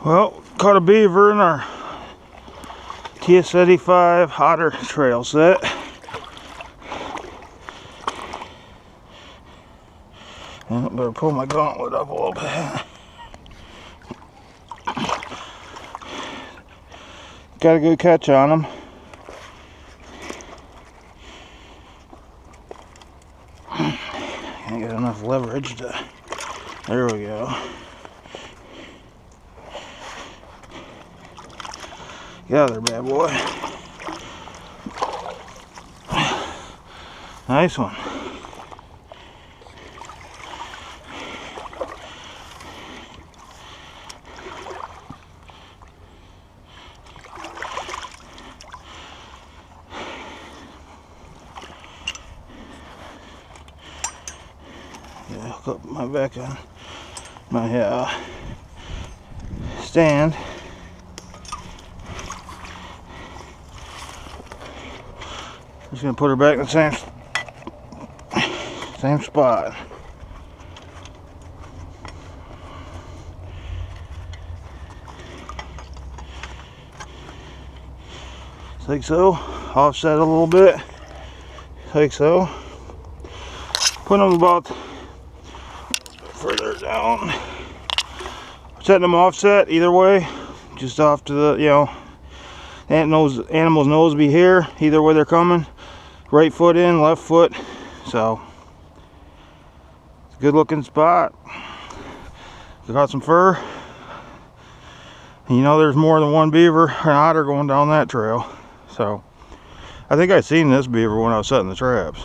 Well, caught a beaver in our TS-85 otter trail set. And I better pull my gauntlet up a little bit. Got a good catch on him. Can't get enough leverage to. There we go. Get out of there, bad boy. Nice one. Yeah, hook up my back on my stand. Just gonna put her back in the same spot. Like so. Offset a little bit. Like so. Put them about further down. Setting them offset either way. Just off to the, animal's nose be here. Either way they're coming. Right foot in, left foot. So, it's a good looking spot. We got some fur. And there's more than one beaver and otter going down that trail. So, I think I seen this beaver when I was setting the traps.